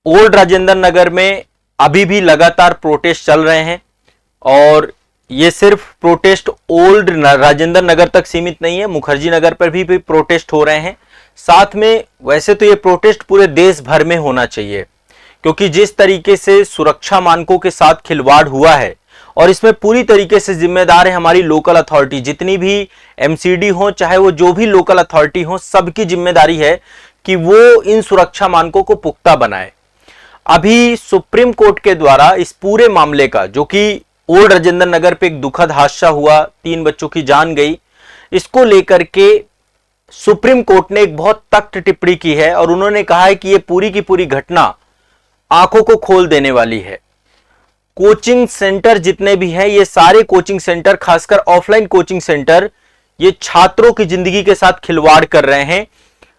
Old Rajendra Nagar में अभी भी लगातार प्रोटेस्ट चल रहे हैं और ये सिर्फ प्रोटेस्ट ओल्ड राजेंद्र नगर तक सीमित नहीं है, मुखर्जी नगर पर भी प्रोटेस्ट हो रहे हैं। साथ में वैसे तो ये प्रोटेस्ट पूरे देश भर में होना चाहिए, क्योंकि जिस तरीके से सुरक्षा मानकों के साथ खिलवाड़ हुआ है और इसमें पूरी तरीके से जिम्मेदार है हमारी लोकल अथॉरिटी, जितनी भी एमसीडी हो चाहे वो जो भी लोकल अथॉरिटी हो, सबकी जिम्मेदारी है कि वो इन सुरक्षा मानकों को पुख्ता बनाए। अभी सुप्रीम कोर्ट के द्वारा इस पूरे मामले का, जो कि ओल्ड राजेंद्र नगर पे एक दुखद हादसा हुआ, 3 बच्चों की जान गई, इसको लेकर के सुप्रीम कोर्ट ने एक बहुत तख्त टिप्पणी की है और उन्होंने कहा है कि ये पूरी की पूरी घटना आंखों को खोल देने वाली है। कोचिंग सेंटर जितने भी हैं, ये सारे कोचिंग सेंटर, खासकर ऑफलाइन कोचिंग सेंटर, ये छात्रों की जिंदगी के साथ खिलवाड़ कर रहे हैं,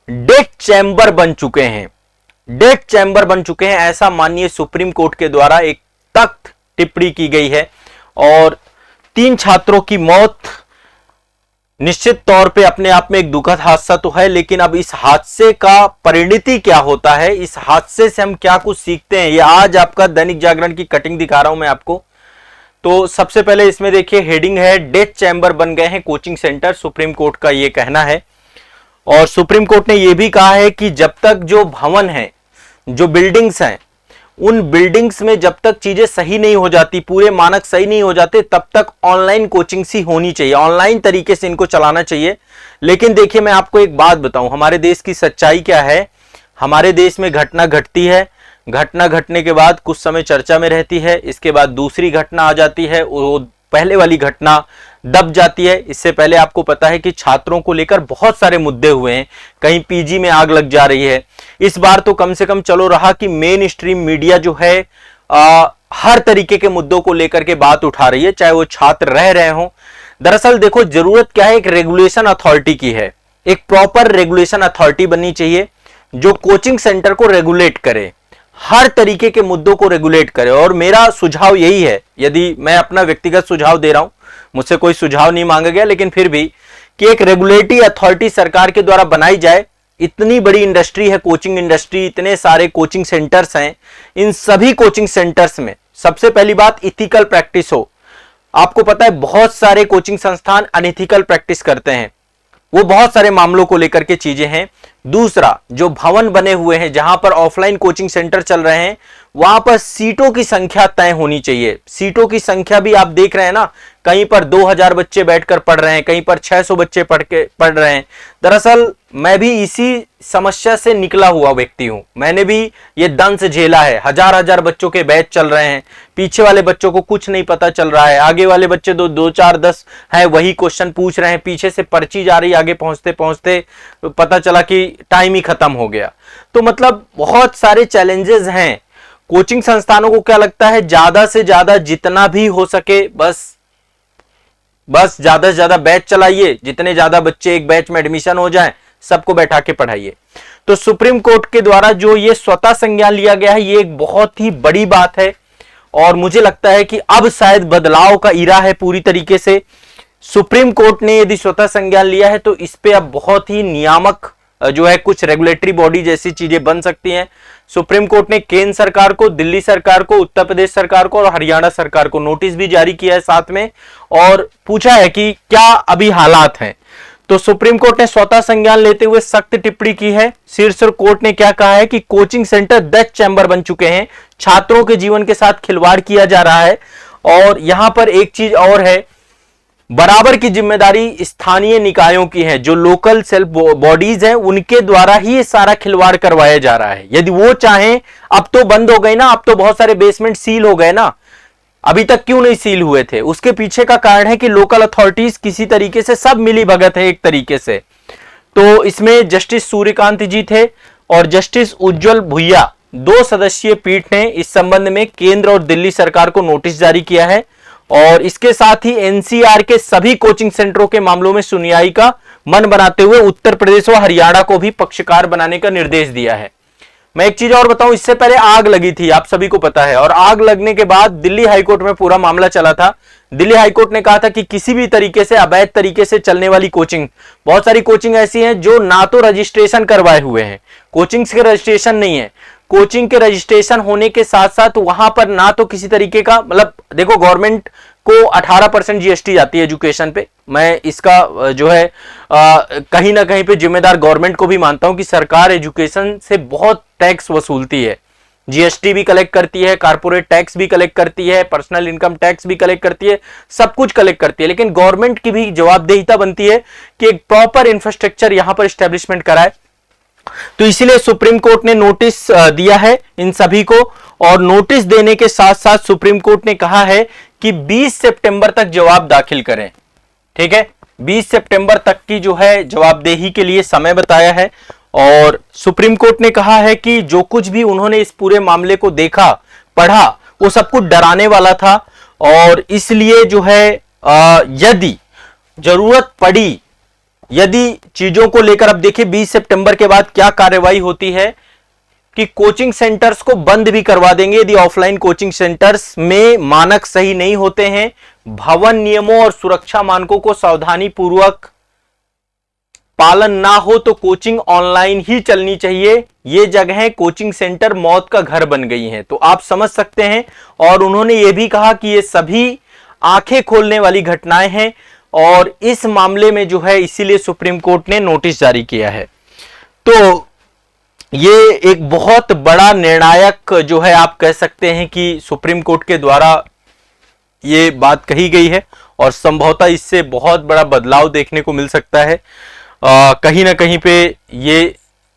डेथ चैम्बर बन चुके हैं, डेथ चैम्बर बन चुके हैं, ऐसा माननीय सुप्रीम कोर्ट के द्वारा एक तख्त टिप्पणी की गई है। और 3 छात्रों की मौत निश्चित तौर पे अपने आप में एक दुखद हादसा तो है, लेकिन अब इस हादसे का परिणति क्या होता है, इस हादसे से हम क्या कुछ सीखते हैं, ये आज आपका दैनिक जागरण की कटिंग दिखा रहा हूं मैं आपको। तो सबसे पहले इसमें देखिए हेडिंग है, डेथ चैम्बर बन गए हैं कोचिंग सेंटर, सुप्रीम कोर्ट का ये कहना है। और सुप्रीम कोर्ट ने यह भी कहा है कि जब तक जो भवन है, जो बिल्डिंग्स हैं, उन बिल्डिंग्स में जब तक चीजें सही नहीं हो जाती, पूरे मानक सही नहीं हो जाते, तब तक ऑनलाइन कोचिंग सी होनी चाहिए, ऑनलाइन तरीके से इनको चलाना चाहिए। लेकिन देखिए मैं आपको एक बात बताऊं, हमारे देश की सच्चाई क्या है। हमारे देश में घटना घटती है, घटना घटने के बाद कुछ समय चर्चा में रहती है, इसके बाद दूसरी घटना आ जाती है, वो पहले वाली घटना दब जाती है। इससे पहले आपको पता है कि छात्रों को लेकर बहुत सारे मुद्दे हुए हैं, कहीं पीजी में आग लग जा रही है। इस बार तो कम से कम चलो रहा कि मेन स्ट्रीम मीडिया जो है हर तरीके के मुद्दों को लेकर के बात उठा रही है, चाहे वो छात्र रह रहे हो। दरअसल देखो जरूरत क्या है, एक रेगुलेशन अथॉरिटी की है, एक प्रॉपर रेगुलेशन अथॉरिटी बननी चाहिए जो कोचिंग सेंटर को रेगुलेट करे, हर तरीके के मुद्दों को रेगुलेट करे। और मेरा सुझाव यही है, यदि मैं अपना व्यक्तिगत सुझाव दे रहा हूं, मुझसे कोई सुझाव नहीं मांगा गया, लेकिन फिर भी कि एक रेगुलेटरी अथॉरिटी सरकार के द्वारा बनाई जाए। इतनी बड़ी इंडस्ट्री है कोचिंग इंडस्ट्री, इतने सारे कोचिंग सेंटर्स हैं, इन सभी कोचिंग सेंटर्स में सबसे पहली बात इथिकल प्रैक्टिस हो। आपको पता है बहुत सारे कोचिंग संस्थान अनइथिकल प्रैक्टिस करते हैं, वो बहुत सारे मामलों को लेकर के चीजें हैं। दूसरा, जो भवन बने हुए हैं जहां पर ऑफलाइन कोचिंग सेंटर चल रहे हैं, वहां पर सीटों की संख्या तय होनी चाहिए। सीटों की संख्या भी आप देख रहे हैं ना, कहीं पर 2000 बच्चे बैठकर पढ़ रहे हैं, कहीं पर 600 बच्चे पढ़ रहे हैं। दरअसल मैं भी इसी समस्या से निकला हुआ व्यक्ति हूं, मैंने भी ये दंश झेला है। हजार बच्चों के बैच चल रहे हैं, पीछे वाले बच्चों को कुछ नहीं पता चल रहा है, आगे वाले बच्चे 2 4 10 हैं, वही क्वेश्चन पूछ रहे हैं, पीछे से पर्ची जा रही, आगे पहुंचते पहुंचते पता चला कि टाइम ही खत्म हो गया। तो मतलब बहुत सारे चैलेंजेस हैं। कोचिंग संस्थानों को क्या लगता है, ज्यादा से ज्यादा जितना भी हो सके बस ज्यादा से ज्यादा बैच चलाइए, जितने ज्यादा बच्चे एक बैच में एडमिशन हो जाएं, सबको बैठा के पढ़ाइए। तो सुप्रीम कोर्ट के द्वारा जो ये स्वतः संज्ञान लिया गया है, ये एक बहुत ही बड़ी बात है और मुझे लगता है कि अब शायद बदलाव का इरा है पूरी तरीके से। सुप्रीम कोर्ट ने यदि स्वतः संज्ञान लिया है तो इस पे अब बहुत ही नियामक जो है कुछ रेगुलेटरी बॉडी जैसी चीजें बन सकती हैं। सुप्रीम कोर्ट ने केंद्र सरकार को, दिल्ली सरकार को, उत्तर प्रदेश सरकार को और हरियाणा सरकार को नोटिस भी जारी किया है साथ में, और पूछा है कि क्या अभी हालात हैं। तो सुप्रीम कोर्ट ने स्वतः संज्ञान लेते हुए सख्त टिप्पणी की है। शीर्ष कोर्ट ने क्या कहा है कि कोचिंग सेंटर डेथ चैम्बर बन चुके हैं, छात्रों के जीवन के साथ खिलवाड़ किया जा रहा है। और यहां पर एक चीज और है, बराबर की जिम्मेदारी स्थानीय निकायों की है, जो लोकल सेल्फ बॉडीज हैं उनके द्वारा ही ये सारा खिलवाड़ करवाया जा रहा है। यदि वो चाहें, अब तो बंद हो गए ना, अब तो बहुत सारे बेसमेंट सील हो गए ना, अभी तक क्यों नहीं सील हुए थे, उसके पीछे का कारण है कि लोकल अथॉरिटीज किसी तरीके से सब मिली भगत है एक तरीके से। तो इसमें जस्टिस सूर्यकांत जी थे और जस्टिस उज्जवल भुइया, 2 सदस्यीय पीठ ने इस संबंध में केंद्र और दिल्ली सरकार को नोटिस जारी किया है और इसके साथ ही एनसीआर के सभी कोचिंग सेंटरों के मामलों में सुनवाई का मन बनाते हुए उत्तर प्रदेश व हरियाणा को भी पक्षकार बनाने का निर्देश दिया है। मैं एक चीज और बताऊं, इससे पहले आग लगी थी, आप सभी को पता है, और आग लगने के बाद दिल्ली हाईकोर्ट में पूरा मामला चला था। दिल्ली हाईकोर्ट ने कहा था कि किसी भी तरीके से अवैध तरीके से चलने वाली कोचिंग, बहुत सारी कोचिंग ऐसी हैं जो ना तो रजिस्ट्रेशन करवाए हुए हैं, कोचिंग्स के रजिस्ट्रेशन नहीं है, कोचिंग के रजिस्ट्रेशन होने के साथ साथ वहां पर ना तो किसी तरीके का, मतलब देखो गवर्नमेंट को 18% जीएसटी जाती है एजुकेशन पे। मैं इसका जो है कहीं ना कहीं पे जिम्मेदार गवर्नमेंट को भी मानता हूं कि सरकार एजुकेशन से बहुत टैक्स वसूलती है, जीएसटी भी कलेक्ट करती है, कारपोरेट टैक्स भी कलेक्ट करती है, पर्सनल इनकम टैक्स भी कलेक्ट करती है, सब कुछ कलेक्ट करती है। लेकिन गवर्नमेंट की भी जवाबदेहिता बनती है कि एक प्रॉपर इंफ्रास्ट्रक्चर यहां पर स्टैब्लिशमेंट कराए। तो इसीलिए सुप्रीम कोर्ट ने नोटिस दिया है इन सभी को, और नोटिस देने के साथ साथ सुप्रीम कोर्ट ने कहा है कि 20 सितंबर तक जवाब दाखिल करें। ठीक है, 20 सितंबर तक की जो है जवाबदेही के लिए समय बताया है। और सुप्रीम कोर्ट ने कहा है कि जो कुछ भी उन्होंने इस पूरे मामले को देखा पढ़ा वो सब कुछ डराने वाला था, और इसलिए जो है यदि जरूरत पड़ी, यदि चीजों को लेकर, अब देखिए 20 सितंबर के बाद क्या कार्रवाई होती है कि कोचिंग सेंटर्स को बंद भी करवा देंगे यदि ऑफलाइन कोचिंग सेंटर्स में मानक सही नहीं होते हैं, भवन नियमों और सुरक्षा मानकों को सावधानी पूर्वक पालन ना हो तो कोचिंग ऑनलाइन ही चलनी चाहिए। ये जगहें कोचिंग सेंटर मौत का घर बन गई हैं, तो आप समझ सकते हैं। और उन्होंने ये भी कहा कि ये सभी आंखें खोलने वाली घटनाएं हैं, और इस मामले में जो है इसीलिए सुप्रीम कोर्ट ने नोटिस जारी किया है। तो ये एक बहुत बड़ा निर्णायक जो है आप कह सकते हैं कि सुप्रीम कोर्ट के द्वारा ये बात कही गई है, और संभवतः इससे बहुत बड़ा बदलाव देखने को मिल सकता है। कहीं ना कहीं पे ये,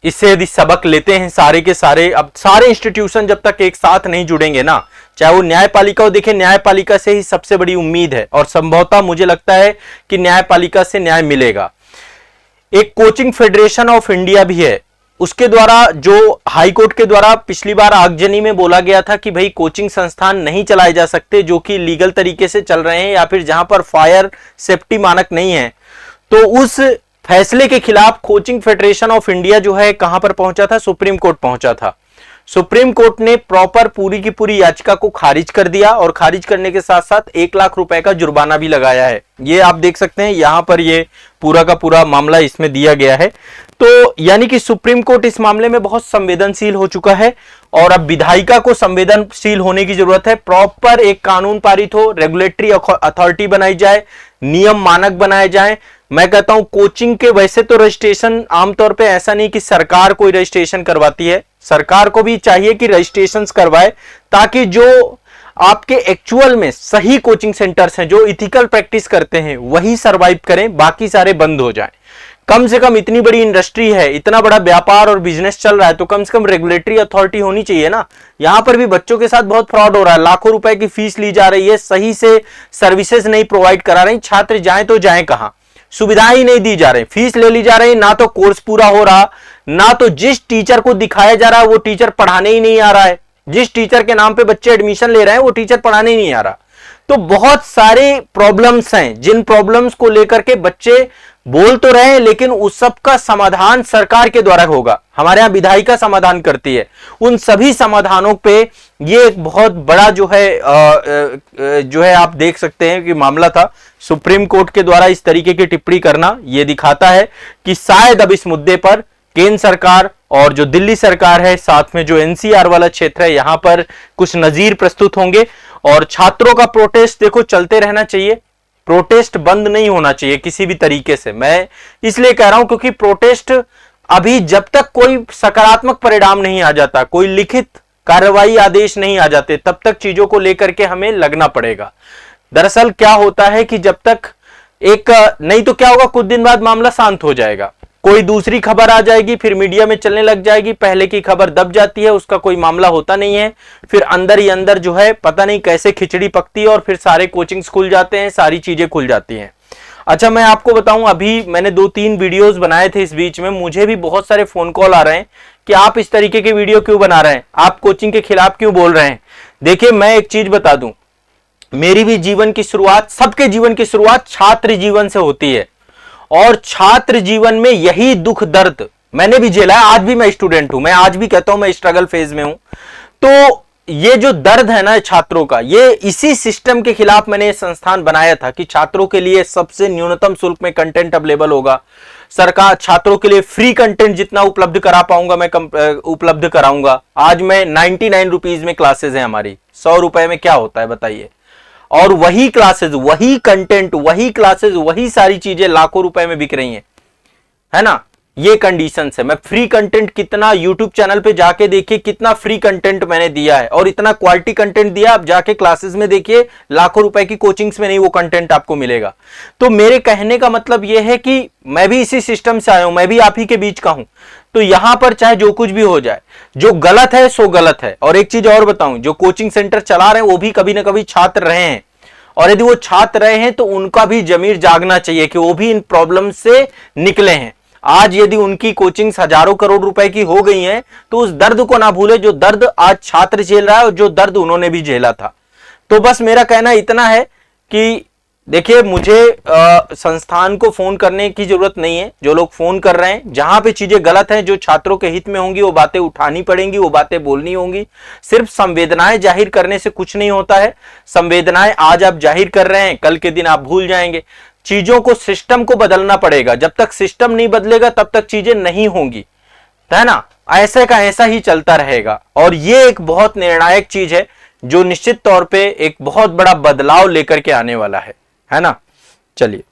इससे यदि सबक लेते हैं सारे के सारे, अब सारे इंस्टीट्यूशन जब तक एक साथ नहीं जुड़ेंगे ना, चाहे वो न्यायपालिका हो, देखें न्यायपालिका से ही सबसे बड़ी उम्मीद है, और संभवतः मुझे लगता है कि न्यायपालिका से न्याय मिलेगा। एक कोचिंग फेडरेशन ऑफ इंडिया भी है, उसके द्वारा, जो हाई कोर्ट के द्वारा पिछली बार आगजनी में बोला गया था कि भाई कोचिंग संस्थान नहीं चलाए जा सकते जो कि लीगल तरीके से चल रहे हैं या फिर जहां पर फायर सेफ्टी मानक नहीं है, तो उस फैसले के खिलाफ कोचिंग फेडरेशन ऑफ इंडिया जो है कहां पर पहुंचा था, सुप्रीम कोर्ट पहुंचा था। सुप्रीम कोर्ट ने प्रॉपर पूरी की पूरी याचिका को खारिज कर दिया, और खारिज करने के साथ साथ 1 लाख रुपए का जुर्माना भी लगाया है। ये आप देख सकते हैं यहां पर, ये पूरा का पूरा मामला इसमें दिया गया है। तो यानी कि सुप्रीम कोर्ट इस मामले में बहुत संवेदनशील हो चुका है, और अब विधायिका को संवेदनशील होने की जरूरत है। प्रॉपर एक कानून पारित हो, रेगुलेटरी अथॉरिटी बनाई जाए, नियम मानक बनाए जाए। मैं कहता हूं कोचिंग के वैसे तो रजिस्ट्रेशन आमतौर पे ऐसा नहीं कि सरकार कोई रजिस्ट्रेशन करवाती है, सरकार को भी चाहिए कि रजिस्ट्रेशन करवाए, ताकि जो आपके एक्चुअल में सही कोचिंग सेंटर्स हैं, जो इथिकल प्रैक्टिस करते हैं, वही सरवाइव करें, बाकी सारे बंद हो जाएं। कम से कम इतनी बड़ी इंडस्ट्री है, इतना बड़ा व्यापार और बिजनेस चल रहा है, तो कम से कम रेगुलेटरी अथॉरिटी होनी चाहिए ना। यहां पर भी बच्चों के साथ बहुत फ्रॉड हो रहा है, लाखों रुपए की फीस ली जा रही है, सही से सर्विसेज नहीं प्रोवाइड करा रही, छात्र जाएं तो जाएं कहां, सुविधाएं ही नहीं दी जा रही, फीस ले ली जा रही, ना तो कोर्स पूरा हो रहा, ना तो जिस टीचर को दिखाया जा रहा है वो टीचर पढ़ाने ही नहीं आ रहा है, जिस टीचर के नाम पे बच्चे एडमिशन ले रहे हैं वो टीचर पढ़ाने ही नहीं आ रहा। तो बहुत सारे प्रॉब्लम्स हैं, जिन प्रॉब्लम्स को लेकर के बच्चे बोल तो रहे हैं, लेकिन उस सब का समाधान सरकार के द्वारा होगा। हमारे यहां विधायिका समाधान करती है, उन सभी समाधानों पे ये एक बहुत बड़ा जो है आप देख सकते हैं कि मामला था। सुप्रीम कोर्ट के द्वारा इस तरीके की टिप्पणी करना ये दिखाता है कि शायद अब इस मुद्दे पर केंद्र सरकार और जो दिल्ली सरकार है, साथ में जो एनसीआर वाला क्षेत्र है, यहां पर कुछ नजीर प्रस्तुत होंगे। और छात्रों का प्रोटेस्ट देखो चलते रहना चाहिए, प्रोटेस्ट बंद नहीं होना चाहिए किसी भी तरीके से। मैं इसलिए कह रहा हूं क्योंकि प्रोटेस्ट अभी जब तक कोई सकारात्मक परिणाम नहीं आ जाता, कोई लिखित कार्रवाई आदेश नहीं आ जाते, तब तक चीजों को लेकर के हमें लगना पड़ेगा। दरअसल क्या होता है कि जब तक एक नहीं तो क्या होगा, कुछ दिन बाद मामला शांत हो जाएगा, कोई दूसरी खबर आ जाएगी, फिर मीडिया में चलने लग जाएगी, पहले की खबर दब जाती है, उसका कोई मामला होता नहीं है, फिर अंदर ही अंदर जो है पता नहीं कैसे खिचड़ी पकती है, और फिर सारे कोचिंग्स खुल जाते हैं, सारी चीजें खुल जाती हैं। अच्छा, मैं आपको बताऊं, अभी मैंने 2-3 वीडियोस बनाए थे, इस बीच में मुझे भी बहुत सारे फोन कॉल आ रहे हैं कि आप इस तरीके के वीडियो क्यों बना रहे हैं, आप कोचिंग के खिलाफ क्यों बोल रहे हैं। देखिए, मैं एक चीज बता दूं, मेरी भी जीवन की शुरुआत, सबके जीवन की शुरुआत छात्र जीवन से होती है, और छात्र जीवन में यही दुख दर्द मैंने भी झेला है। आज भी मैं स्टूडेंट हूं, मैं आज भी कहता हूं मैं स्ट्रगल फेज में हूं। तो ये जो दर्द है ना छात्रों का, ये इसी सिस्टम के खिलाफ मैंने संस्थान बनाया था कि छात्रों के लिए सबसे न्यूनतम शुल्क में कंटेंट अवेलेबल होगा। सरकार छात्रों के लिए फ्री कंटेंट जितना उपलब्ध करा पाऊंगा मैं उपलब्ध कराऊंगा। आज मैं 99 रुपीज में क्लासेस हैं हमारी, 100 रुपए में क्या होता है बताइए। और वही क्लासेस, वही कंटेंट, वही क्लासेस, वही सारी चीजें लाखों रुपए में बिक रही हैं, है ना। ये कंडीशंस है। मैं फ्री कंटेंट कितना YouTube चैनल पे जाके देखिए, कितना फ्री कंटेंट मैंने दिया है और इतना क्वालिटी कंटेंट दिया। आप जाके क्लासेस में देखिए, लाखों रुपए की कोचिंग्स में नहीं वो कंटेंट आपको मिलेगा। तो मेरे कहने का मतलब यह है कि मैं भी इसी सिस्टम से आया हूं, मैं भी आप ही के बीच का हूं। तो यहां पर चाहे जो कुछ भी हो जाए, जो गलत है सो गलत है। और एक चीज और बताऊं, जो कोचिंग सेंटर चला रहे हैं वो भी कभी ना कभी छात्र रहे हैं, और यदि वो छात्र रहे हैं तो उनका भी जमीर जागना चाहिए कि वो भी इन प्रॉब्लम से निकले हैं। आज यदि उनकी कोचिंग्स हजारों करोड़ रुपए की हो गई हैं, तो उस दर्द को ना भूले जो दर्द आज छात्र झेल रहा है और जो दर्द उन्होंने भी झेला था। तो बस मेरा कहना इतना है कि देखिए, मुझे संस्थान को फोन करने की जरूरत नहीं है। जो लोग फोन कर रहे हैं, जहां पे चीजें गलत हैं, जो छात्रों के हित में होंगी, वो बातें उठानी पड़ेंगी, वो बातें बोलनी होंगी। सिर्फ संवेदनाएं जाहिर करने से कुछ नहीं होता है। संवेदनाएं आज आप जाहिर कर रहे हैं, कल के दिन आप भूल जाएंगे। चीजों को, सिस्टम को बदलना पड़ेगा। जब तक सिस्टम नहीं बदलेगा तब तक चीजें नहीं होंगी, है ना। ऐसे का ऐसा ही चलता रहेगा। और ये एक बहुत निर्णायक चीज है जो निश्चित तौर पे एक बहुत बड़ा बदलाव लेकर के आने वाला है ना। चलिए।